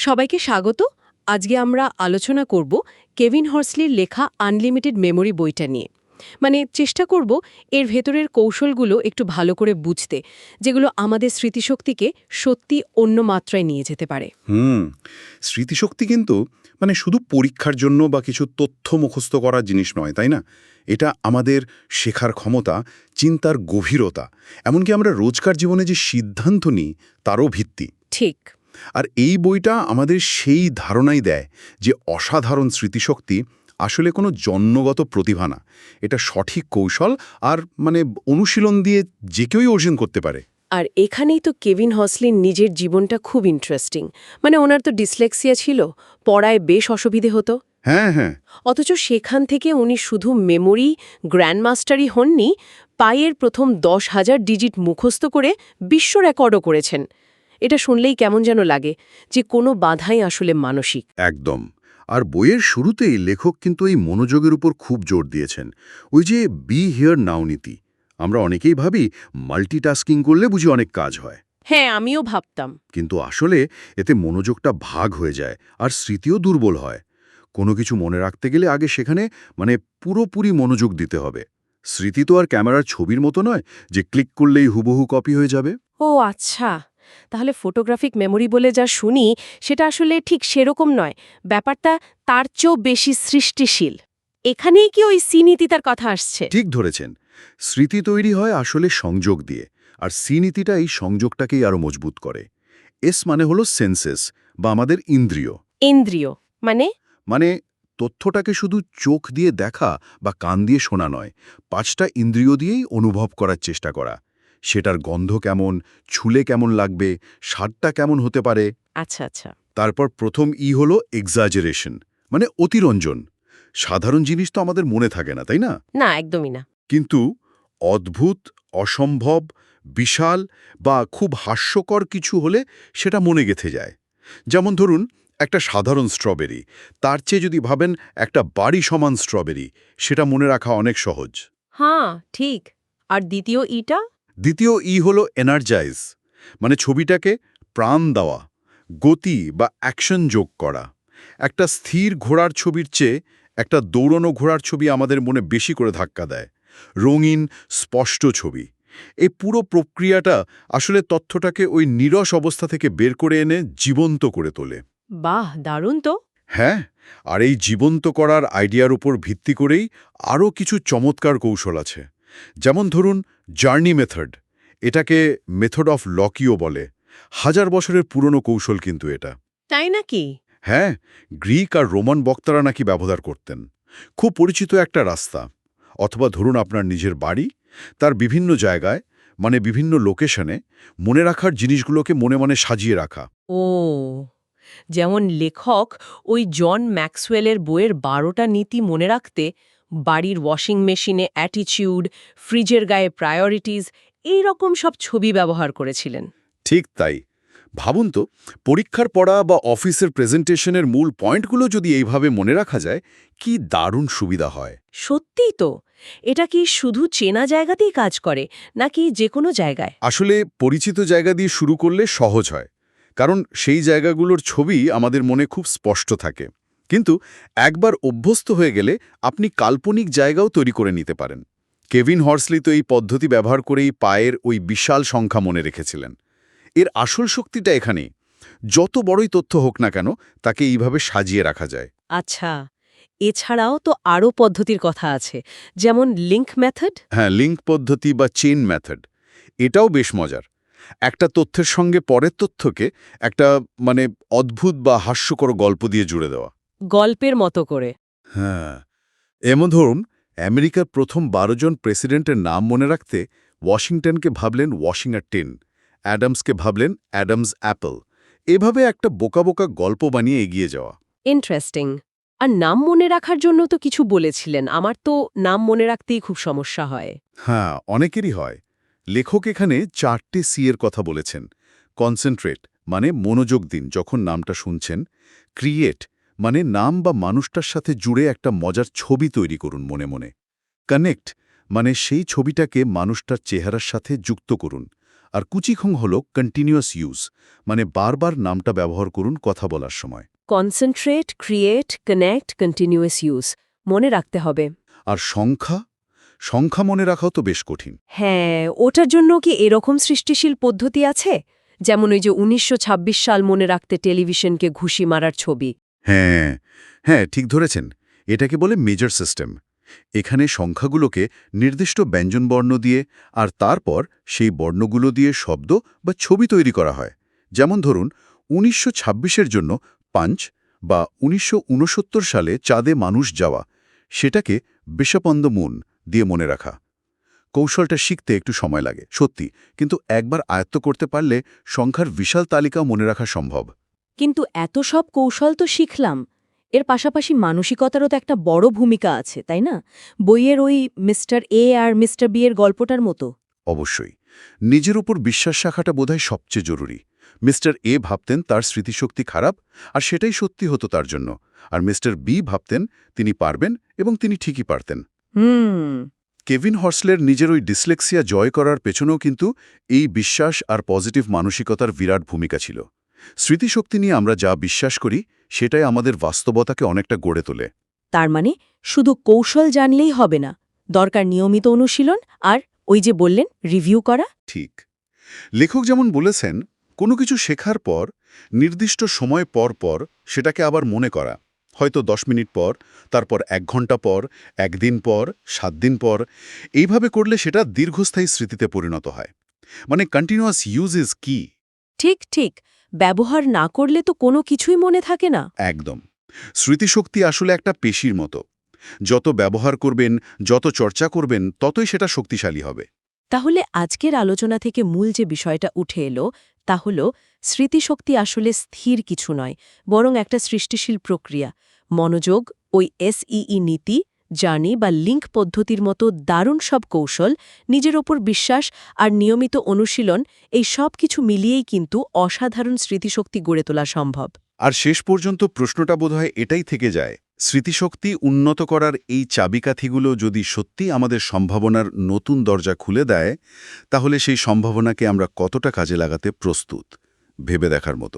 সবাইকে স্বাগত। আজকে আমরা আলোচনা করব কেভিন হর্সলির লেখা আনলিমিটেড মেমোরি বইটা নিয়ে। চেষ্টা করব এর ভেতরের কৌশলগুলো একটু ভালো করে বুঝতে, যেগুলো আমাদের স্মৃতিশক্তিকে সত্যি অন্য মাত্রায় নিয়ে যেতে পারে। স্মৃতিশক্তি কিন্তু শুধু পরীক্ষার জন্য বা কিছু তথ্য মুখস্থ করার জিনিস নয়, তাই না? এটা আমাদের শেখার ক্ষমতা, চিন্তার গভীরতা, এমনকি আমরা রোজকার জীবনে যে সিদ্ধান্ত নিই তারও ভিত্তি। ঠিক। আর এই বইটা আমাদের সেই ধারণাই দেয় যে অসাধারণ স্মৃতিশক্তি আসলে কোনো জন্মগত প্রতিভা না, এটা সঠিক কৌশল আর অনুশীলন দিয়ে যে কেউই অর্জন করতে পারে। আর এখানেই তো কেভিন হর্সলির নিজের জীবনটা খুব ইন্টারেস্টিং। ওনার তো ডিসলেক্সিয়া ছিল, পড়ায় বেশ অসুবিধে হতো। হ্যাঁ। অথচ সেখান থেকে উনি শুধু মেমোরি গ্র্যান্ডমাস্টারই হননি, পাইয়ের প্রথম 10,000 ডিজিট মুখস্থ করে বিশ্ব রেকর্ডও করেছেন। এটা শুনলেই কেমন যেন লাগে যে কোনো বাধাই আসলে মানসিক। একদম। আর বইয়ের শুরুতেই লেখক কিন্তু এই মনোযোগের উপর খুব জোর দিয়েছেন। ওই যে বি হিয়ার নাও নীতি। আমরা অনেকেই ভাবি মাল্টিটাস্কিং করলে বুঝি অনেক কাজ হয়। হ্যাঁ, আমিও ভাবতাম। কিন্তু আসলে এতে মনোযোগটা ভাগ হয়ে যায় আর স্মৃতিও দুর্বল হয়। কোনো কিছু মনে রাখতে গেলে আগে সেখানে পুরোপুরি মনোযোগ দিতে হবে। স্মৃতি তো আর ক্যামেরার ছবির মতো নয় যে ক্লিক করলেই হুবহু কপি হয়ে যাবে। ও আচ্ছা, তাহলে ফটোগ্রাফিক মেমোরি বলে যা শুনি সেটা আসলে ঠিক সেরকম নয়। ব্যাপারটা তার চেয়েও বেশি সৃষ্টিশীল। এখানেই কি ওই সিনীতিতার কথা আসছে? ঠিক ধরেছেন। স্মৃতি তৈরি হয় আসলে সংযোগ দিয়ে, আর নীতিটা এই সংযোগটাকেই আরো মজবুত করে। এস হলো সেন্সেস বা আমাদের ইন্দ্রিয়। ইন্দ্রিয় মানে তথ্যটাকে শুধু চোখ দিয়ে দেখা বা কান দিয়ে শোনা নয়, 5টা ইন্দ্রিয় দিয়েই অনুভব করার চেষ্টা করা। সেটার গন্ধ কেমন, ছুলে কেমন লাগবে, স্বাদটা কেমন হতে পারে। আচ্ছা। তারপর প্রথম হলো এক্সাজারেশন, অতিরঞ্জন। সাধারণ জিনিস তো আমাদের মনে থাকে না, তাই না? না, একদমই না। কিন্তু অদ্ভুত, অসম্ভব, বিশাল বা খুব হাস্যকর কিছু হলে সেটা মনে গেঁথে যায়। যেমন ধরুন, একটা সাধারণ স্ট্রবেরি, তার চেয়ে যদি ভাবেন একটা বাড়ি সমান স্ট্রবেরি, সেটা মনে রাখা অনেক সহজ। হ্যাঁ, ঠিক। আর দ্বিতীয় ইটা? দ্বিতীয় হলো এনার্জাইজ, ছবিটাকে প্রাণ দেওয়া, গতি বা অ্যাকশন যোগ করা। একটা স্থির ঘোড়ার ছবির চেয়ে একটা দৌড়ানো ঘোড়ার ছবি আমাদের মনে বেশি করে ধাক্কা দেয়। রঙিন, স্পষ্ট ছবি। এই পুরো প্রক্রিয়াটা আসলে তথ্যটাকে ওই নীরস অবস্থা থেকে বের করে এনে জীবন্ত করে তোলে। বাহ, দারুণ তো। হ্যাঁ, আর এই জীবন্ত করার আইডিয়ার উপর ভিত্তি করেই আরও কিছু চমৎকার কৌশল আছে। যেমন ধরুন জার্নি মেথড, এটাকে মেথড অফ লকিও বলে। 1000 বছরের পুরনো কৌশল কিন্তু এটা। তাই নাকি? হ্যাঁ, গ্রিক আর রোমান বক্তারা নাকি ব্যবহার করতেন। খুব পরিচিত একটা রাস্তা। অথবা ধরুন আপনার নিজের বাড়ি, তার বিভিন্ন জায়গায়, বিভিন্ন লোকেশনে মনে রাখার জিনিসগুলোকে মনে মনে সাজিয়ে রাখা। ও, যেমন লেখক ওই জন ম্যাক্সওয়েলের বইয়ের 12টা নীতি মনে রাখতে বাড়ির ওয়াশিং মেশিনে অ্যাটিটিউড, ফ্রিজের গায়ে প্রায়োরিটিজ, এই রকম সব ছবি ব্যবহার করেছিলেন। ঠিক তাই। ভাবুন তো, পরীক্ষার পড়া বা অফিসের প্রেজেন্টেশনের মূল পয়েন্টগুলো যদি এইভাবে মনে রাখা যায়, কি দারুণ সুবিধা হয়। সত্যিই তো। এটা কি শুধু চেনা জায়গাতেই কাজ করে, নাকি যে কোনো জায়গায়? আসলে পরিচিত জায়গা দিয়ে শুরু করলে সহজ হয়, কারণ সেই জায়গাগুলোর ছবি আমাদের মনে খুব স্পষ্ট থাকে। কিন্তু একবার অভ্যস্ত হয়ে গেলে আপনি কাল্পনিক জায়গাও তৈরি করে নিতে পারেন। কেভিন হর্সলি তো এই পদ্ধতি ব্যবহার করেই পায়ের ওই বিশাল সংখ্যা মনে রেখেছিলেন। এর আসল শক্তিটা এখানেই। যত বড়ই তথ্য হোক না কেন, তাকে এইভাবে সাজিয়ে রাখা যায়। আচ্ছা, এছাড়াও তো আরও পদ্ধতির কথা আছে, যেমন লিঙ্ক মেথড। হ্যাঁ, লিঙ্ক পদ্ধতি বা চেইন মেথড, এটাও বেশ মজার। একটা তথ্যের সঙ্গে পরের তথ্যকে একটা অদ্ভুত বা হাস্যকর গল্প দিয়ে জুড়ে দেওয়া। গল্পের মতো করে। হ্যাঁ, এমন ধরুন, আমেরিকার প্রথম 12 জন প্রেসিডেন্টের নাম মনে রাখতে ওয়াশিংটনকে ভাবলেন ওয়াশিংটন টিন, অ্যাডামসকে ভাবলেন অ্যাডামস অ্যাপল। এভাবে একটা বোকা বোকা গল্প বানিয়ে এগিয়ে যাওয়া। ইন্টারেস্টিং। আর নাম মনে রাখার জন্য তো কিছু বলেছিলেন। আমার তো নাম মনে রাখতেই খুব সমস্যা হয়। হ্যাঁ, অনেকেরই হয়। লেখক এখানে 4টে সি এর কথা বলেছেন। কনসেন্ট্রেট, মনোযোগ দিন যখন নামটা শুনছেন। ক্রিয়েট, নাম বা মানুষটার সাথে জুড়ে একটা মজার ছবি তৈরি করুন মনে মনে। কানেক্ট, সেই ছবিটাকে মানুষটার চেহারার সাথে যুক্ত করুন। আর কুচিখং হল কন্টিনিউয়াস ইউজ, মানে বারবার নামটা ব্যবহার করুন কথা বলার সময়। Concentrate, create, connect, continuous use মনে রাখতে হবে। আর সংখ্যা সংখ্যা মনে রাখাও তো বেশ কঠিন। হ্যাঁ, ওটার জন্য কি এরকম সৃষ্টিশীল পদ্ধতি আছে? যেমন ওই যে ১৯২৬ সাল মনে রাখতে টেলিভিশনকে ঘুষি মারার ছবি। হ্যাঁ হ্যাঁ, ঠিক ধরেছেন। এটাকে বলে মেজর সিস্টেম। এখানে সংখ্যাগুলোকে নির্দিষ্ট ব্যঞ্জনবর্ণ দিয়ে আর তারপর সেই বর্ণগুলো দিয়ে শব্দ বা ছবি তৈরি করা হয়। যেমন ধরুন ১৯২৬-এর জন্য পাঞ্চ বা ১৯৬৯ সালে চাঁদে মানুষ যাওয়া, সেটাকে বিশপ অন দ্য মুন দিয়ে মনে রাখা। কৌশলটা শিখতে একটু সময় লাগে সত্যি, কিন্তু একবার আয়ত্ত করতে পারলে সংখ্যার বিশাল তালিকাও মনে রাখা সম্ভব। কিন্তু এত সব কৌশল তো শিখলাম, এর পাশাপাশি মানসিকতারও তো একটা বড় ভূমিকা আছে, তাই না? বইয়ের ওই মিস্টার এ আর মিস্টার বি এর গল্পটার মতো। অবশ্যই নিজের উপর বিশ্বাস রাখাটা বোধহয় সবচেয়ে জরুরি। মিস্টার এ ভাবতেন তার স্মৃতিশক্তি খারাপ, আর সেটাই সত্যি হতো তার জন্য। আর মিস্টার বি ভাবতেন তিনি পারবেন, এবং তিনি ঠিকই পারতেন। কেভিন হর্সলের নিজের ওই ডিসলেক্সিয়া জয় করার পেছনেও কিন্তু এই বিশ্বাস আর পজিটিভ মানসিকতার বিরাট ভূমিকা ছিল। স্মৃতিশক্তি নিয়ে আমরা যা বিশ্বাস করি সেটাই আমাদের বাস্তবতাকে অনেকটা গড়ে তোলে। তার মানে শুধু কৌশল জানলেই হবে না, দরকার নিয়মিত অনুশীলন আর ওই যে বললেন রিভিউ করা। ঠিক। লেখক যেমন বলেছেন, কোনো কিছু শেখার পর নির্দিষ্ট সময় পর পর সেটাকে আবার মনে করা, হয়তো 10 মিনিট পর, তারপর 1 ঘন্টা পর, 1 দিন পর, 7 দিন পর, এইভাবে করলে সেটা দীর্ঘস্থায়ী স্মৃতিতে পরিণত হয়। মানে কন্টিনিউয়াস ইউজ ইজ কি। ঠিক ঠিক, ব্যবহার না করলে তো কোনো কিছুই মনে থাকে না। একদম। স্মৃতিশক্তি আসলে একটা পেশির মতো। যত ব্যবহার করবেন, যত চর্চা করবেন, ততই সেটা শক্তিশালী হবে। তাহলে আজকের আলোচনা থেকে মূল যে বিষয়টা উঠে এলো তা হল স্মৃতিশক্তি আসলে স্থির কিছু নয়, বরং একটা সৃষ্টিশীল প্রক্রিয়া। মনোযোগ, ওই এসইই নীতি, জার্নি বা লিঙ্ক পদ্ধতির মতো দারুণ সব কৌশল, নিজের ওপর বিশ্বাস আর নিয়মিত অনুশীলন, এই সব কিছু মিলিয়েই কিন্তু অসাধারণ স্মৃতিশক্তি গড়ে তোলা সম্ভব। আর শেষ পর্যন্ত প্রশ্নটা বোধহয় এটাই থেকে যায়, স্মৃতিশক্তি উন্নত করার এই চাবিকাঠিগুলো যদি সত্যি আমাদের সম্ভাবনার নতুন দরজা খুলে দেয়, তাহলে সেই সম্ভাবনাকে আমরা কতটা কাজে লাগাতে প্রস্তুত, ভেবে দেখার মতো।